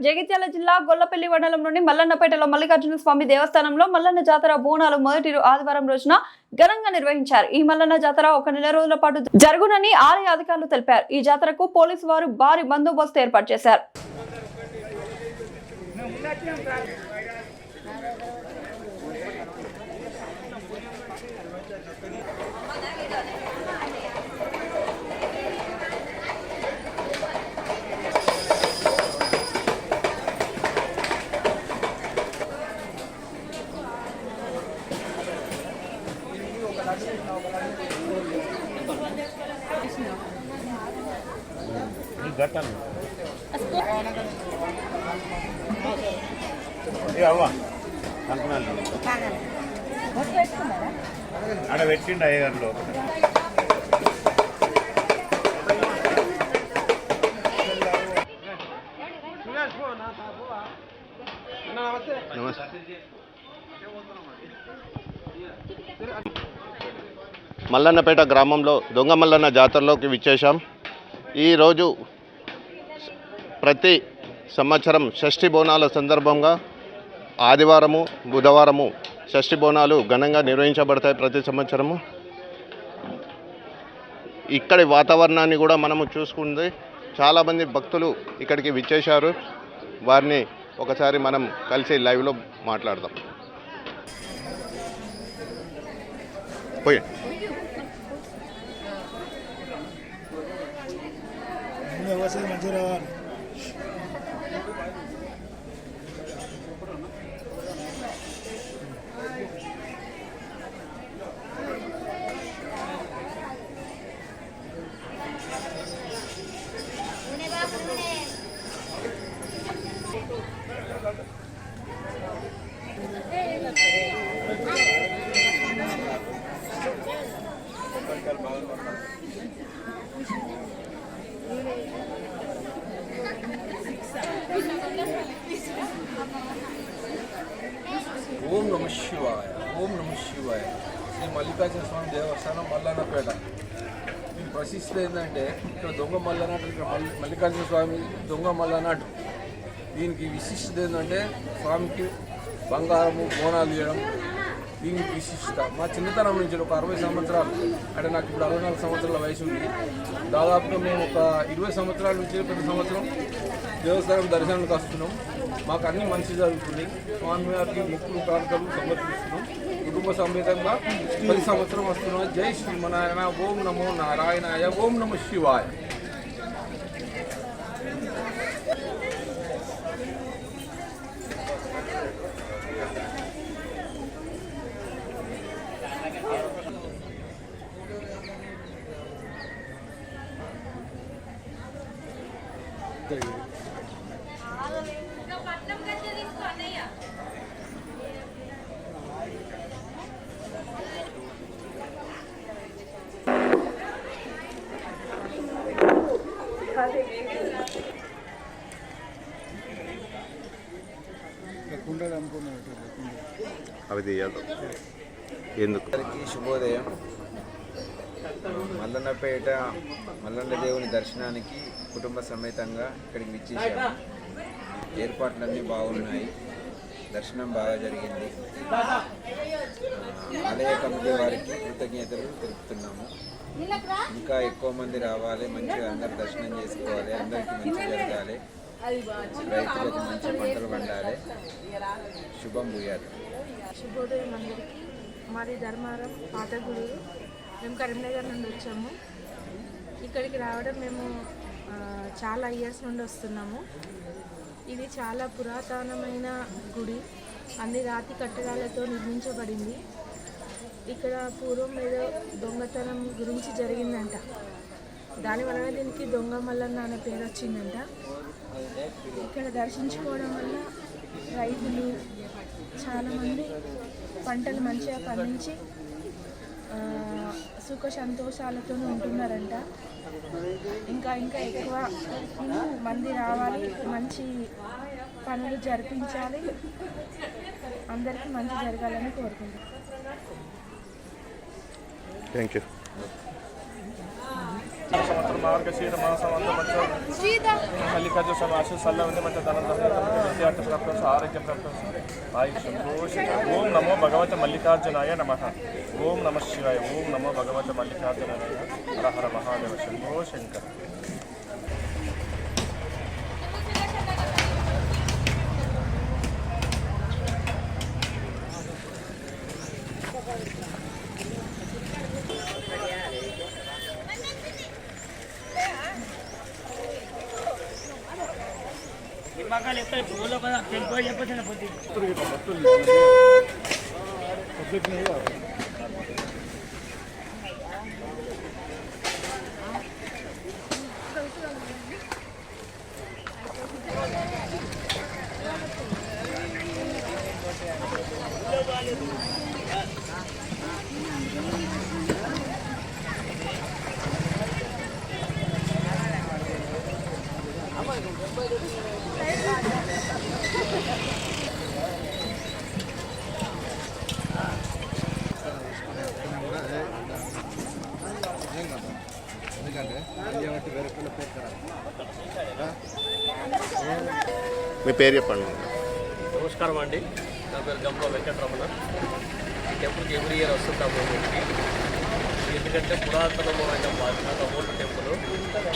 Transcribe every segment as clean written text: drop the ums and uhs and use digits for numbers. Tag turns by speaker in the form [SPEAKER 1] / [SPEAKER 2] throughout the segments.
[SPEAKER 1] జగిత్యాల జిల్లా గొల్లపల్లి మండలంలోని మల్లన్నపేటలో మల్లికార్జున స్వామి దేవస్థానంలో మల్లన్న జాతర బోనాలు మొదటి ఆదివారం రోజున ఘనంగా నిర్వహించారు. ఈ మల్లన్న జాతర 1 నెల రోజుల పాటు జరుగునని ఆలయ అధికారులు తెలిపారు. ఈ జాతరకు పోలీసు వారు భారీ బందోబస్తు ఏర్పాటు చేశారు.
[SPEAKER 2] ఆడ పెట్టిండు అయ్యగారిలో
[SPEAKER 3] మల్లన్నపేట గ్రామంలో దొంగ మల్లన్న జాతరలోకి విచ్చేశాం. ఈరోజు ప్రతి సంవత్సరం షష్ఠి బోనాల సందర్భంగా ఆదివారము బుధవారము షష్ఠి బోనాలు ఘనంగా నిర్వహించబడతాయి. ప్రతి సంవత్సరము ఇక్కడి వాతావరణాన్ని కూడా మనము చూసుకుంది చాలామంది భక్తులు ఇక్కడికి విచ్చేశారు. వారిని ఒకసారి మనం కలిసి లైవ్లో మాట్లాడదాం. పోయి
[SPEAKER 4] ఓం నమ శివాయ. ఓం నమ శివాయ. శ్రీ మల్లికార్జున స్వామి దేవస్థానం మల్లన్నపేట. దీని ప్రసిద్ధి ఏంటంటే ఇక్కడ దొంగ మల్లనాటు, ఇక్కడ మల్లికార్జున స్వామి దొంగ మల్లనాటు. దీనికి విశిష్టత ఏంటంటే స్వామికి బంగారము బోనాలు చేయడం దీనికి విశిష్టత. మా చిన్నతనం నుంచి ఒక 60 సంవత్సరాలు, అంటే నాకు ఇప్పుడు 64 సంవత్సరాల వయసు ఉంది. దాదాపుగా మేము ఒక 20 సంవత్సరాల నుంచి ప్రతి సంవత్సరం దేవస్థానం దర్శనానికి వస్తున్నాం. మాకు అన్ని మంచి జరుగుతుంది. స్వామివారికి ముక్కులు కానుకలు సమర్పిస్తున్నాం. కుటుంబ సమేతంగా ప్రతి సంవత్సరం వస్తున్నాం. జై శ్రీమనారాయణ. ఓం నమో నారాయణాయ. ఓం నమ శివాయ.
[SPEAKER 3] అవి తీయాలి ఎందుకు?
[SPEAKER 5] శుభోదయం. మల్లన్నపేట మల్లన్న దేవుని దర్శనానికి కుటుంబ సమేతంగా ఇక్కడికి విచ్చేసాము. ఏర్పాట్లన్నీ బాగున్నాయి. దర్శనం బాగా జరిగింది. ఆలయ కమిటీ వారికి కృతజ్ఞతలు తెలుపుతున్నాము. ఇంకా ఎక్కువ మంది రావాలి, మంచిగా అందరు దర్శనం చేసుకోవాలి, అందరికీ మంచి జరగాలి, రైతులకు మంచి పంటలు పండాలి. శుభం భూయాలి.
[SPEAKER 6] శుభోదయం అందరికీ. మాది ధర్మారం పాతగుడి. మేము కరీంనగర్ నుండి వచ్చాము. ఇక్కడికి రావడం మేము చాలా ఇయర్స్ నుండి వస్తున్నాము. ఇది చాలా పురాతనమైన గుడి. అన్ని రాతి కట్టడాలతో నిర్మించబడింది. ఇక్కడ పూర్వం ఏదో దొంగతనం గురించి జరిగిందంట. దానివలన దీనికి దొంగ మల్లన్న అనే పేరు వచ్చిందంట. ఇక్కడ దర్శించుకోవడం వల్ల రైతులు చాలామంది పంటలు మంచిగా పండించి సుఖ సంతోషాలతో ఉంటున్నారంట. ఇంకా ఎక్కువ మంది రావాలి, మంచి పనులు జరిపించాలి, అందరికీ మంచి జరగాలని కోరుకుంటున్నాను.
[SPEAKER 3] Thank you.
[SPEAKER 7] సంవత్సరం మార్గశీర మాసం అంతా మంచిగా మల్లికార్జున స్వామి ఆశీస్సుల్లో ఉంది. మంచిగా ధనం విద్యార్థి ప్రాప్తం ఆరోగ్య ప్రాప్తం ఆయుష్ సంతోషం. ఓం నమో భగవత మల్లికార్జునాయ నమః. ఓం నమ శివాయ. ఓం నమో భగవత మల్లికార్జునాయ. హర హర మహాదేవ శంభో శంకర.
[SPEAKER 3] మీ పేరు చెప్పండి.
[SPEAKER 8] నమస్కారం అండి, నా పేరు గంప వెంకటరమణ. ఈ టెంపుల్కి ఎవ్రీ ఇయర్ వస్తుంటాము. ఎందుకంటే పురాతనమైన ఓల్డ్ టెంపుల్.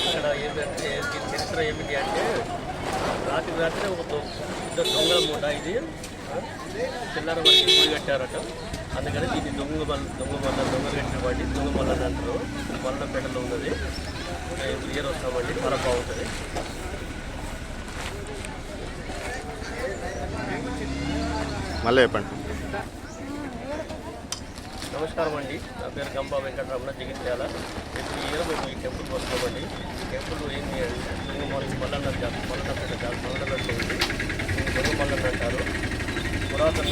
[SPEAKER 8] ఇక్కడ ఏంటంటే దీని చరిత్ర ఏమిటి అంటే రాత్రి ఒక ఇద్దరు దొంగల మూట ఇది చిల్లర వరకు గుడి కట్టారట. అందుకని దీన్ని దొంగ కట్టిన వాటి దొంగ మల్ల అంటారు. మల్లపేటలో ఉన్నది. ఎవ్రీ ఇయర్ వస్తామండి, చాలా బాగుంటుంది.
[SPEAKER 3] మళ్ళీ చెప్పండి.
[SPEAKER 8] నమస్కారం అండి, నా పేరు గంప వెంకటరమణ, జగిత్యాల. ఎవ్రీ ఇయర్ మేము ఈ టెంపుల్కి వస్తామండి. ఈ టెంపుల్ ఏంటి అంటే మల్లన్నపేట మల్లన్నపేట ఉంది. దొంగ మల్లన్న అంటారు. పురాతన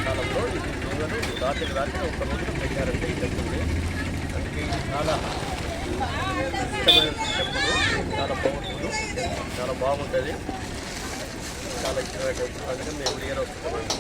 [SPEAKER 8] కాలంలో ఈ దొంగలు రాత్రి ఒక రోజు పెట్టారంటే ఈ టెంపుల్ని. అందుకే ఇది చాలా ఇష్టమైన టెంపుల్, చాలా పవర్ఫుల్, చాలా బాగుంటుంది, చాలా ఇష్టమైన టెంపుల్. అందుకని మేము ఎవ్రీ ఇయర్ వస్తున్నామండి.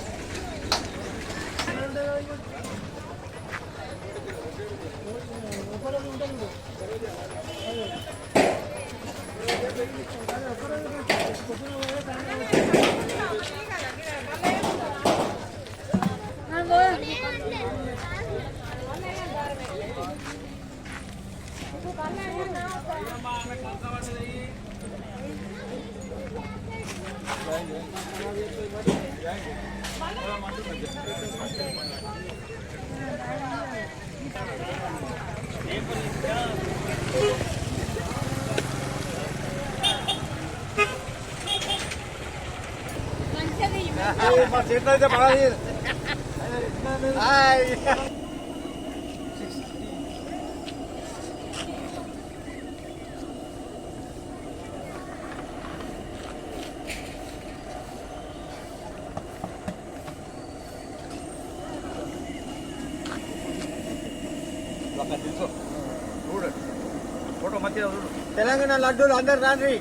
[SPEAKER 2] తెలంగాణ లడ్డూలు అందరు రాండి.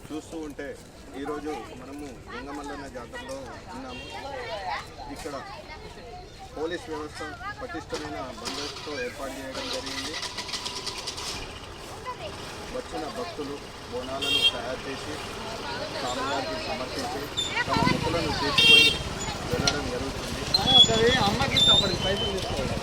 [SPEAKER 3] చూస్తూ ఉంటే ఈరోజు మనము లింగమల్లన్న జాతరలో ఉన్నాము. ఇక్కడ పోలీస్ వ్యవస్థ పటిష్టమైన బందోబస్తుతో ఏర్పాటు చేయడం జరిగింది. వచ్చిన భక్తులు బోనాలను తయారు చేసి స్వామివారికి సమర్పించి తమ మొక్కులను తీర్చుకొని వెళ్ళడం జరుగుతుంది.
[SPEAKER 2] అమ్మకి అప్పటికి పైసలు తీసుకోవాలి.